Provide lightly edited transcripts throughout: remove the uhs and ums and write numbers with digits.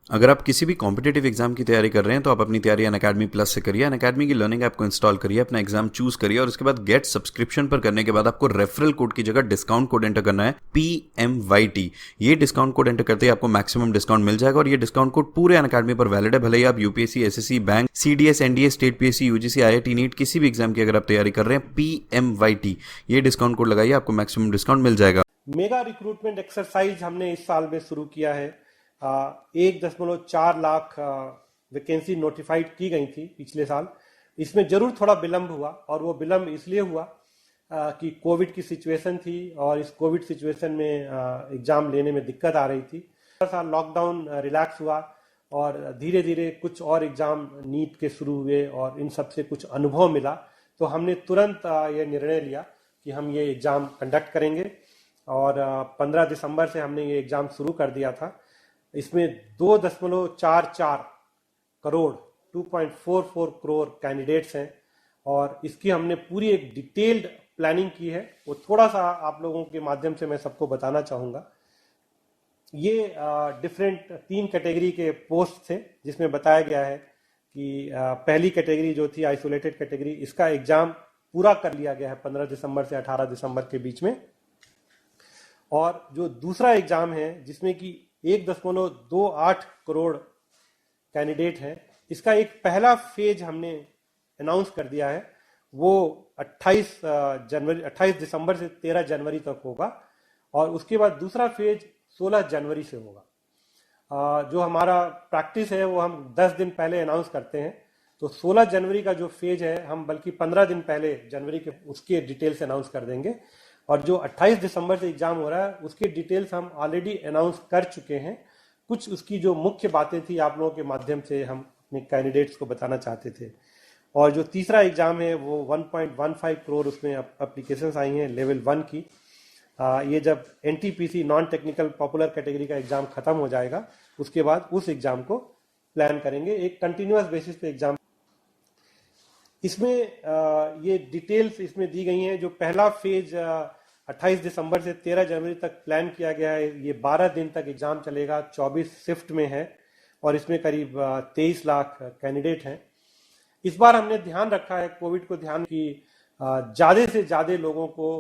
अगर आप किसी भी कॉम्पिटेटिव एग्जाम की तैयारी कर रहे हैं तो आप अपनी तैयारी अनअकैडमी प्लस से करिए। अनअकैडमी की लर्निंग ऐप को इंस्टॉल करिए, अपना एग्जाम चूज करिए और उसके बाद गेट सब्सक्रिप्शन पर करने के बाद आपको रेफरल कोड की जगह डिस्काउंट कोड एंटर करना है PMYT। ये डिस्काउंट कोड एंटर करते ही आपको मैक्सिमम डिस्काउंट मिल जाएगा और ये डिस्काउंट कोड पूरे अनअकैडमी पर वैलिड है। भले ही आप UPSC, SSC, bank, CDS, NDA, state PSC, UGC, IIT, NEET किसी भी एग्जाम की अगर आप तैयारी कर रहे हैं, PMYT ये डिस्काउंट कोड लगाइए, आपको मैक्सिमम डिस्काउंट मिल जाएगा। मेगा रिक्रूटमेंट एक्सरसाइज हमने इस साल में शुरू किया है। 1.4 लाख वैकेंसी नोटिफाइड की गई थी पिछले साल। इसमें जरूर थोड़ा विलंब हुआ और वो विलंब इसलिए हुआ कि कोविड की सिचुएशन थी और इस कोविड सिचुएशन में एग्जाम लेने में दिक्कत आ रही थी। थोड़ा सा लॉकडाउन रिलैक्स हुआ और धीरे धीरे कुछ और एग्जाम नीट के शुरू हुए और इन सब से कुछ अनुभव मिला, तो हमने तुरंत ये निर्णय लिया कि हम ये एग्जाम कंडक्ट करेंगे और 15 दिसंबर से हमने ये एग्जाम शुरू कर दिया था। इसमें 2.44 करोड़ 2.44 करोड़ कैंडिडेट्स हैं और इसकी हमने पूरी एक डिटेल्ड प्लानिंग की है। वो थोड़ा सा आप लोगों के माध्यम से मैं सबको बताना चाहूँगा। ये डिफरेंट 3 कैटेगरी के पोस्ट थे जिसमें बताया गया है कि पहली कैटेगरी जो थी आइसोलेटेड कैटेगरी, इसका एग्जाम पूरा कर लिया गया है 15 दिसंबर से 18 दिसंबर के बीच में। और जो दूसरा एग्जाम है जिसमें कि 1.28 करोड़ कैंडिडेट हैं, इसका एक पहला फेज हमने अनाउंस कर दिया है। वो 28 दिसंबर से 13 जनवरी तक होगा और उसके बाद दूसरा फेज 16 जनवरी से होगा। जो हमारा प्रैक्टिस है वो हम 10 दिन पहले अनाउंस करते हैं, तो 16 जनवरी का जो फेज है हम बल्कि 15 दिन पहले जनवरी के उसके डिटेल्स अनाउंस कर देंगे। और जो 28 दिसंबर से एग्जाम हो रहा है उसके डिटेल्स हम ऑलरेडी अनाउंस कर चुके हैं। कुछ उसकी जो मुख्य बातें थी आप लोगों के माध्यम से हम अपने कैंडिडेट्स को बताना चाहते थे। और जो तीसरा एग्जाम है वो 1.15 करोड़ उसमें एप्लीकेशंस आई हैं लेवल 1 की। ये जब NTPC non technical popular category का एग्जाम खत्म हो जाएगा उसके बाद उस एग्जाम को प्लान करेंगे, एक कंटिन्यूअस बेसिस पे एग्जाम। इसमें ये डिटेल्स इसमें दी गई हैं। जो पहला फेज 28 दिसंबर से 13 जनवरी तक प्लान किया गया है, ये 12 दिन तक एग्जाम चलेगा, 24 शिफ्ट में है और इसमें करीब 23 लाख कैंडिडेट हैं। इस बार हमने ध्यान रखा है कोविड को ध्यान की ज़्यादा से ज़्यादा लोगों को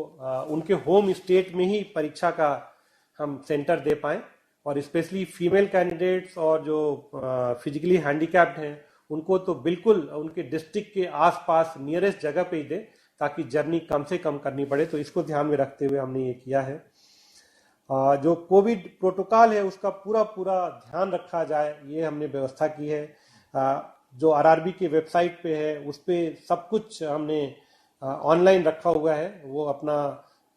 उनके होम स्टेट में ही परीक्षा का हम सेंटर दे पाएँ और स्पेशली फीमेल कैंडिडेट्स और जो फिजिकली हैंडीकैप्ड हैं उनको तो बिल्कुल उनके डिस्ट्रिक्ट के आसपास नियरेस्ट जगह पे ही दे ताकि जर्नी कम से कम करनी पड़े। तो इसको ध्यान में रखते हुए हमने ये किया है। जो कोविड प्रोटोकॉल है उसका पूरा पूरा ध्यान रखा जाए, ये हमने व्यवस्था की है। जो RRB के वेबसाइट पे है उस पर सब कुछ हमने ऑनलाइन रखा हुआ है। वो अपना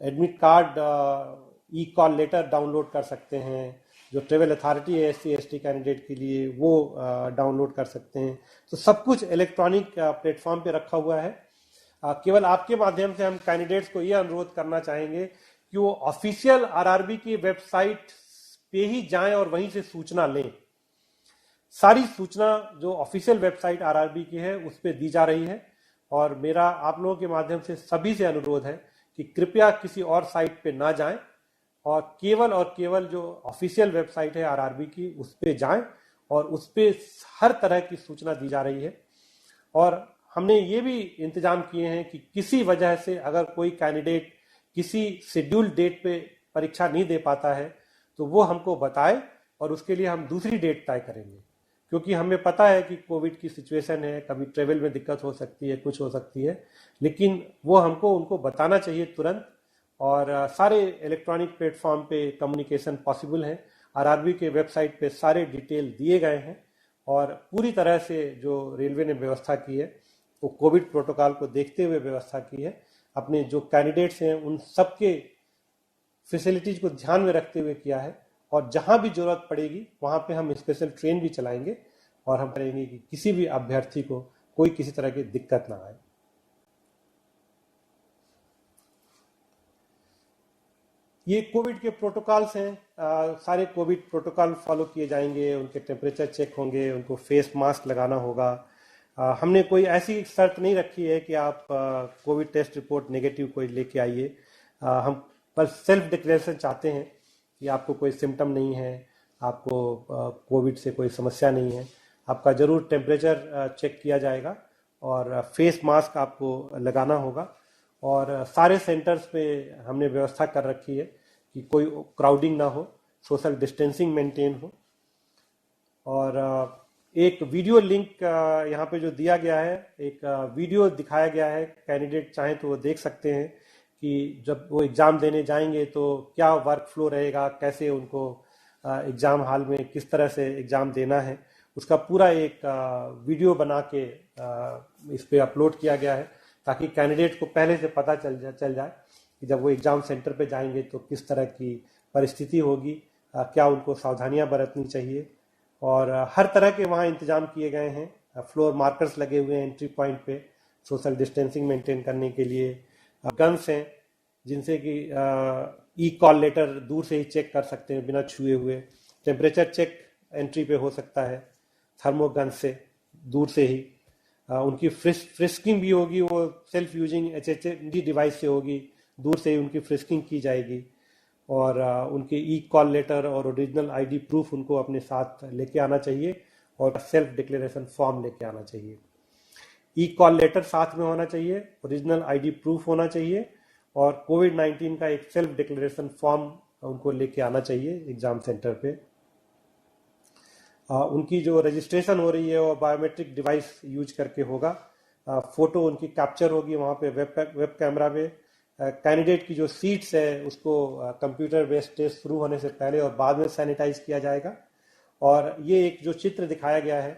admit card e call letter download कर सकते हैं। जो ट्रेवल अथॉरिटी है SC/ST कैंडिडेट के लिए वो डाउनलोड कर सकते हैं। तो सब कुछ इलेक्ट्रॉनिक प्लेटफॉर्म पे रखा हुआ है। केवल आपके माध्यम से हम कैंडिडेट्स को ये अनुरोध करना चाहेंगे कि वो ऑफिशियल RRB की वेबसाइट पे ही जाएं और वहीं से सूचना लें। सारी सूचना जो ऑफिशियल वेबसाइट RRB की है उस पर दी जा रही है और मेरा आप लोगों के माध्यम से सभी से अनुरोध है कि कृपया किसी और साइट पे ना जाएं और केवल जो ऑफिशियल वेबसाइट है RRB की उस पर जाएं और उस पर हर तरह की सूचना दी जा रही है। और हमने ये भी इंतजाम किए हैं कि किसी वजह से अगर कोई कैंडिडेट किसी शेड्यूल डेट पे परीक्षा नहीं दे पाता है तो वो हमको बताए और उसके लिए हम दूसरी डेट तय करेंगे, क्योंकि हमें पता है कि कोविड की सिचुएशन है, कभी ट्रेवल में दिक्कत हो सकती है, कुछ हो सकती है, लेकिन वो हमको उनको बताना चाहिए तुरंत। और सारे इलेक्ट्रॉनिक प्लेटफॉर्म पे कम्युनिकेशन पॉसिबल है। RRB के वेबसाइट पे सारे डिटेल दिए गए हैं और पूरी तरह से जो रेलवे ने व्यवस्था की है वो कोविड प्रोटोकॉल को देखते हुए व्यवस्था की है। अपने जो कैंडिडेट्स हैं उन सबके फैसिलिटीज को ध्यान में रखते हुए किया है और जहां भी जरूरत पड़ेगी वहां पे हम स्पेशल ट्रेन भी चलाएंगे और हम करेंगे कि किसी भी अभ्यर्थी को कोई किसी तरह की दिक्कत ना आए। ये कोविड के प्रोटोकॉल्स हैं। सारे कोविड प्रोटोकॉल फॉलो किए जाएंगे, उनके टेम्परेचर चेक होंगे, उनको फेस मास्क लगाना होगा। हमने कोई ऐसी शर्त नहीं रखी है कि आप कोविड टेस्ट रिपोर्ट नेगेटिव कोई लेके आइए। हम बस सेल्फ डिक्लेरेशन चाहते हैं कि आपको कोई सिम्टम नहीं है आपको कोविड से कोई समस्या नहीं है। आपका ज़रूर टेम्परेचर चेक किया जाएगा और फेस मास्क आपको लगाना होगा। और सारे सेंटर्स पे हमने व्यवस्था कर रखी है कि कोई क्राउडिंग ना हो, सोशल डिस्टेंसिंग मेंटेन हो। और एक वीडियो लिंक यहाँ पे जो दिया गया है, एक वीडियो दिखाया गया है, कैंडिडेट चाहें तो वो देख सकते हैं कि जब वो एग्ज़ाम देने जाएंगे तो क्या वर्क फ्लो रहेगा, कैसे उनको एग्ज़ाम हॉल में किस तरह से एग्ज़ाम देना है, उसका पूरा एक वीडियो बना के इस पे अपलोड किया गया है, ताकि कैंडिडेट को पहले से पता चल जाए कि जब वो एग्ज़ाम सेंटर पे जाएंगे तो किस तरह की परिस्थिति होगी, क्या उनको सावधानियां बरतनी चाहिए। और हर तरह के वहाँ इंतजाम किए गए हैं। फ्लोर मार्कर्स लगे हुए हैं एंट्री पॉइंट पे सोशल डिस्टेंसिंग मेंटेन करने के लिए। गन्स हैं जिनसे कि ई कॉल लेटर दूर से ही चेक कर सकते हैं बिना छुए हुए। टेम्परेचर चेक एंट्री पे हो सकता है थर्मोगन से दूर से ही। उनकी फ्रिस्किंग भी होगी, वो सेल्फ यूजिंग HHD डिवाइस से होगी, दूर से ही उनकी फ्रिस्किंग की जाएगी। और उनके ई कॉल लेटर और ओरिजिनल ID प्रूफ उनको अपने साथ लेके आना चाहिए और सेल्फ डिक्लेरेशन फॉर्म लेके आना चाहिए। ई कॉल लेटर साथ में होना चाहिए, ओरिजिनल ID प्रूफ होना चाहिए और कोविड-19 का एक सेल्फ डिक्लेरेशन फॉर्म उनको लेके आना चाहिए एग्जाम सेंटर पे। उनकी जो रजिस्ट्रेशन हो रही है वो बायोमेट्रिक डिवाइस यूज करके होगा। फोटो उनकी कैप्चर होगी वहाँ पे वेब कैमरा में। कैंडिडेट की जो सीट्स है उसको कंप्यूटर बेस्ड टेस्ट शुरू होने से पहले और बाद में सैनिटाइज किया जाएगा। और ये एक जो चित्र दिखाया गया है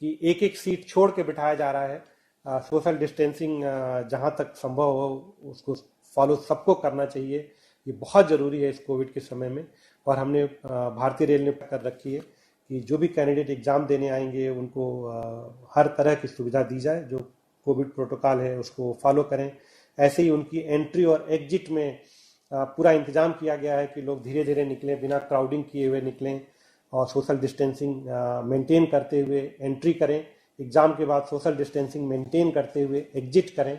कि एक एक सीट छोड़ के बिठाया जा रहा है। सोशल डिस्टेंसिंग जहाँ तक संभव हो उसको फॉलो सबको करना चाहिए, ये बहुत ज़रूरी है इस कोविड के समय में। और हमने भारतीय रेल ने कर रखी है कि जो भी कैंडिडेट एग्ज़ाम देने आएंगे उनको हर तरह की सुविधा दी जाए, जो कोविड प्रोटोकॉल है उसको फॉलो करें। ऐसे ही उनकी एंट्री और एग्जिट में पूरा इंतजाम किया गया है कि लोग धीरे धीरे निकलें, बिना क्राउडिंग किए हुए निकलें और सोशल डिस्टेंसिंग मेंटेन करते हुए एंट्री करें। एग्ज़ाम के बाद सोशल डिस्टेंसिंग मेंटेन करते हुए एग्जिट करें।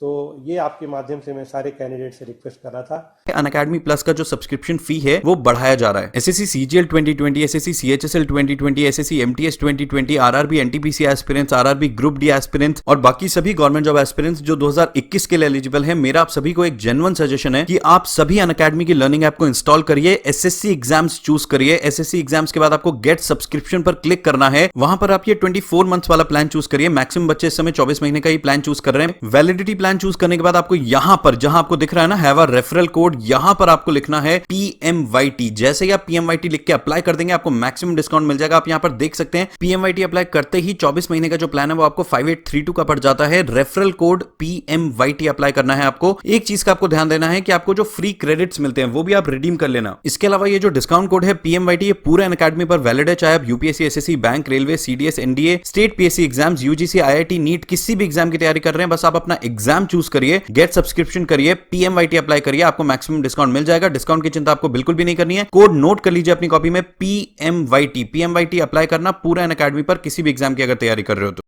तो ये आपके माध्यम से मैं सारे कैंडिडेट से रिक्वेस्ट कर रहा था। अनअकैडमी प्लस का जो सब्सक्रिप्शन फी है वो बढ़ाया जा रहा है। SSC CGL 2020, SSC CHSL 2020, SSC MTS 2020, RRB NTPC aspirants, RRB group D aspirants और बाकी सभी गवर्नमेंट जॉब एस्पिरेंट्स जो 2021 के लिए एलिजिबल है, मेरा आप सभी को एक जेन्युइन सजेशन है कि आप सभी अनअकैडमी की लर्निंग ऐप को इंस्टॉल करिए, एसएससी एग्जाम्स चूज करिए। एसएससी एग्जाम्स के बाद आपको गेट सब्सक्रिप्शन पर क्लिक करना है, वहां पर आप ये 24 मंथ्स वाला प्लान चूज करिए। मैक्सिमम बच्चे इस समय 24 महीने का ही प्लान चूज कर रहे हैं। वैलिडिटी प्लान चूज करने के बाद आपको यहां पर जहां आपको दिख रहा है ना हैव अ रेफरल कोड, यहां पर आपको लिखना है PMYT। जैसे ही आप PMYT लिख के अप्लाई कर देंगे आपको मैक्सिमम डिस्काउंट मिल जाएगा। आप यहां पर देख सकते हैं PMYT अप्लाई करते ही 24 महीने का जो प्लान है वो आपको 5832 का पड़ जाता है। रेफरल कोड PMYT अप्लाई करना है आपको। एक चीज का आपको ध्यान देना है कि आपको जो फ्री क्रेडिट्स मिलते हैं वो भी आप रिडीम कर लेना। इसके अलावा ये जो डिस्काउंट कोड है PMYT ये पूरे अनअकैडमी पर वैलिड है, चाहे आप UPSC, SSC, bank, railway, CDS, NDA, state PSC exams, UGC, IIT, NEET किसी भी एग्जाम की तैयारी कर रहे हैं, बस आप अपना एग्जाम चूज करिए, गेट सब्सक्रिप्शन करिए, PMYT अप्लाई करिए, आपको मैक्सिमम डिस्काउंट मिल जाएगा। डिस्काउंट की चिंता आपको बिल्कुल भी नहीं करनी है। कोड नोट कर लीजिए अपनी कॉपी में PMYT अप्लाई करना पूरा अनअकैडमी पर किसी भी एग्जाम की अगर तैयारी कर रहे हो तो।